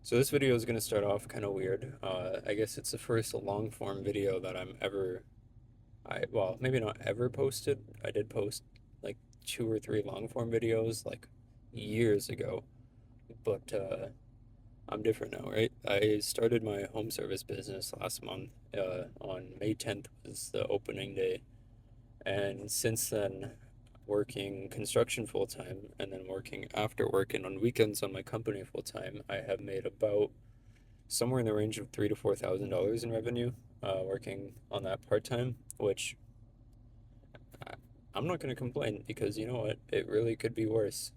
So this video is going to start off kind of weird. I guess it's the first long form video that well, maybe not ever posted. I did post like two or three long form videos like years ago, but I'm different now, right? I started my home service business last month. On May 10th was the opening day, and since then, working construction full time and then working after work and on weekends on my company full time, I have made about somewhere in the range of $3,000 to $4,000 in revenue, working on that part time, which I, I'm not going to complain because you know what, it really could be worse,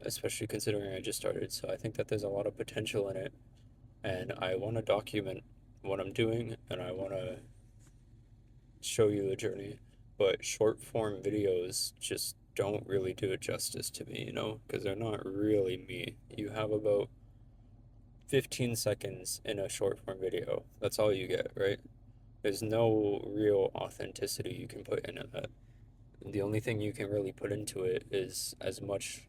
especially considering I just started. So I think that there's a lot of potential in it, and I want to document what I'm doing, and I want to show you the journey. But short form videos just don't really do it justice to me, because they're not really me. You have about 15 seconds in a short form video. That's all you get, right? There's no real authenticity you can put into that. The only thing you can really put into it is as much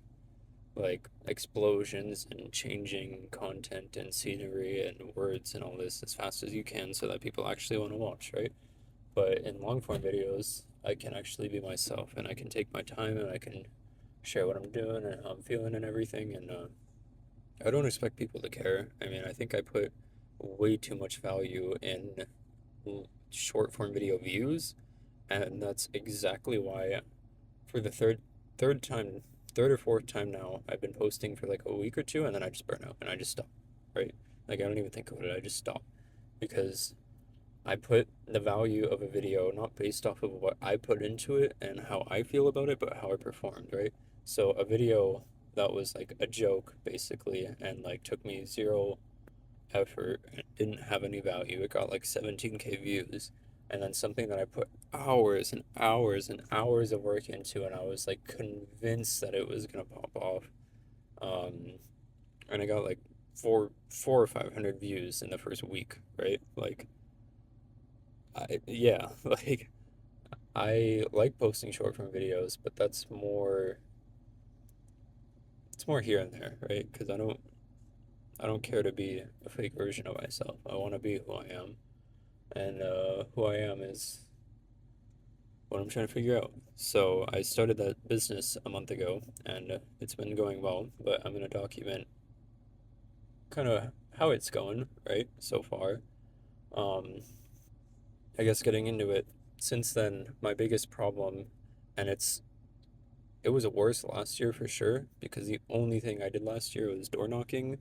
like explosions and changing content and scenery and words and all this as fast as you can so that people actually want to watch, right? But in long form videos, I can actually be myself and I can take my time and I can share what I'm doing and how I'm feeling and everything. And I don't expect people to care. I mean, I think I put way too much value in short form video views, and that's exactly why for the third time, third or fourth time now, I've been posting for like a week or two, and then I just burn out and I just stop, right? Like I don't even think about it. I just stop because I put the value of a video not based off of what I put into it and how I feel about it, but how I performed, right? So a video that was like a joke basically and like took me zero effort and didn't have any value. It got like 17K views. And then something that I put hours and hours and hours of work into, and I was like convinced that it was gonna pop off. Um, and I got like four or 500 views in the first week, right? Like, yeah, like I like posting short form videos, but it's more here and there, right? Because I don't care to be a fake version of myself. I want to be who I am. And who I am is what I'm trying to figure out. So I started that business a month ago, and it's been going well. But I'm gonna document kind of how it's going, right, so far. Um, I guess getting into it. Since then, my biggest problem, and it was worse last year for sure because the only thing I did last year was door knocking,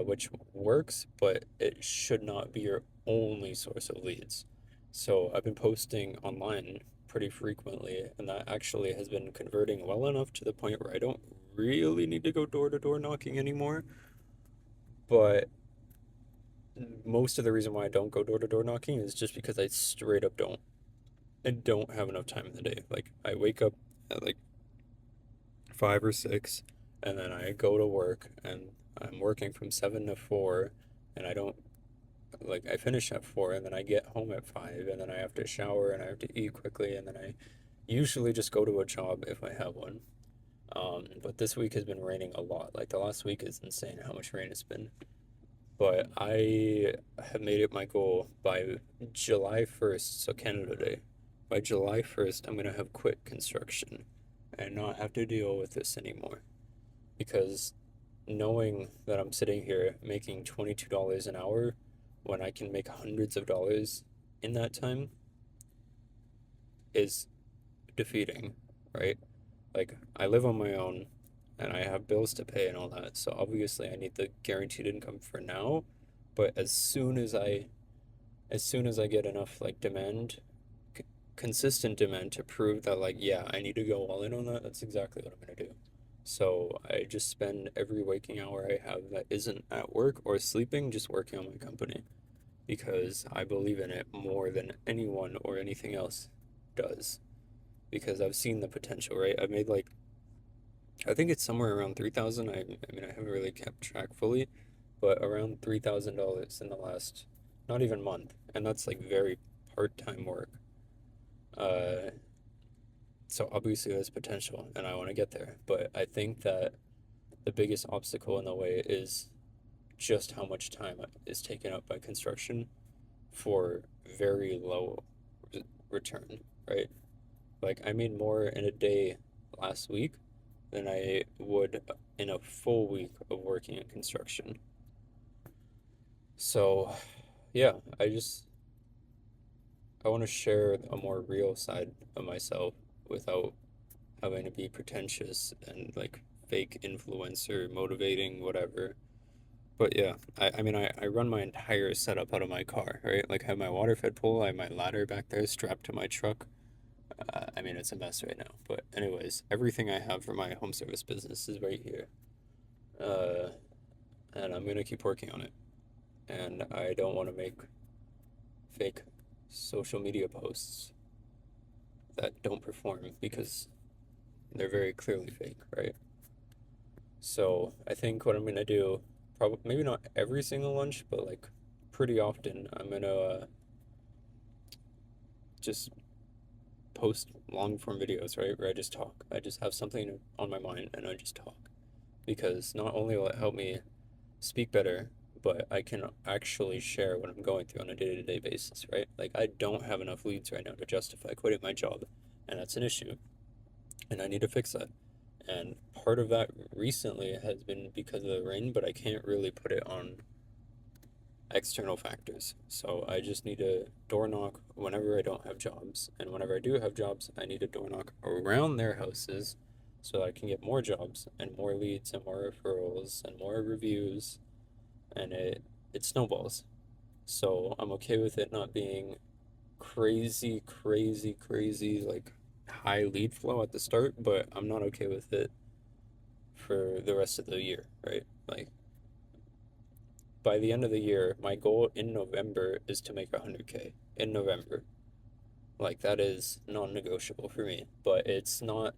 which works, but it should not be your only source of leads. So I've been posting online pretty frequently, and that actually has been converting well enough to the point where I don't really need to go door to door knocking anymore. But most of the reason why I don't go door to door knocking is just because I straight up don't. I don't have enough time in the day. Like I wake up at like 5 or 6, and then I go to work, and I'm working from 7 to 4, and I don't like I finish at 4, and then I get home at 5, and then I have to shower and I have to eat quickly, and then I usually just go to a job if I have one. But this week has been raining a lot. Like the last week is insane how much rain it's been. But I have made it my goal by July 1st, so Canada Day. By July 1st, I'm gonna have quit construction and not have to deal with this anymore. Because knowing that I'm sitting here making $22 an hour when I can make hundreds of dollars in that time is defeating, right? Like, I live on my own and I have bills to pay and all that, so obviously I need the guaranteed income for now. But as soon as I get enough like c- consistent demand to prove that like yeah, I need to go all in on that, that's exactly what I'm gonna do. So I just spend every waking hour I have that isn't at work or sleeping just working on my company because I believe in it more than anyone or anything else does because I've seen the potential, right? I've made like I think it's somewhere around 3,000. I mean, I haven't really kept track fully, but around $3,000 in the last not even month, and that's like very part-time work. Uh, so obviously there's potential, and I want to get there, but I think that the biggest obstacle in the way is just how much time is taken up by construction for very low return, right? Like I made more in a day last week than I would in a full week of working in construction. So, yeah, I want to share a more real side of myself without having to be pretentious and like fake influencer, motivating, whatever. But yeah, I mean, I run my entire setup out of my car, right? Like, I have my water fed pool, I have my ladder back there strapped to my truck. I mean, it's a mess right now. But, anyways, everything I have for my home service business is right here. Uh, and I'm gonna keep working on it. And I don't want to make fake social media posts that don't perform because they're very clearly fake, right? So I think what I'm gonna do, probably maybe not every single lunch, but like pretty often, I'm gonna just post long form videos, right? Where I just talk. I just have something on my mind and I just talk. Because not only will it help me speak better, but I can actually share what I'm going through on a day-to-day basis, right? Like I don't have enough leads right now to justify quitting my job, and that's an issue, and I need to fix that. And part of that recently has been because of the rain, but I can't really put it on external factors. So I just need to door knock whenever I don't have jobs. And whenever I do have jobs, I need to door knock around their houses so that I can get more jobs and more leads and more referrals and more reviews. And it snowballs. So I'm okay with it not being crazy, crazy, crazy, like high lead flow at the start, but I'm not okay with it for the rest of the year, right? Like by the end of the year, my goal in November is to make 100K in November. Like that is non-negotiable for me, but it's not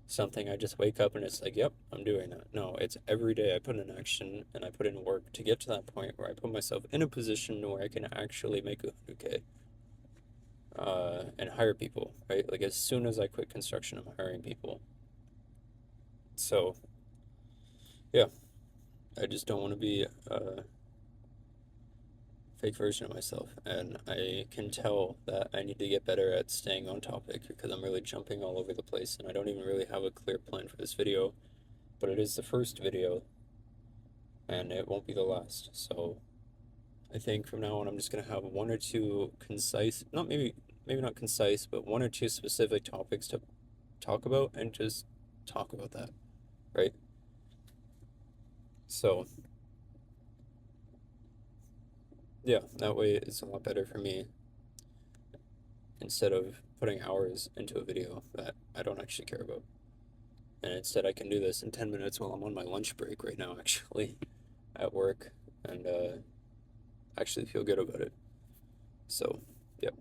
something I just wake up and it's like, yep, I'm doing that. No, it's every day I put in action and I put in work to get to that point where I put myself in a position where I can actually make 100K. And hire people, right? Like as soon as I quit construction, I'm hiring people. So yeah, I just don't want to be a fake version of myself, and I can tell that I need to get better at staying on topic because I'm really jumping all over the place, and I don't even really have a clear plan for this video. But it is the first video, and it won't be the last. So I think from now on, I'm just gonna have one or two concise, not maybe not concise, but one or two specific topics to talk about and just talk about that, right? So, yeah, that way it's a lot better for me instead of putting hours into a video that I don't actually care about. And instead, I can do this in 10 minutes while I'm on my lunch break right now, actually, at work, and actually feel good about it. So, yep.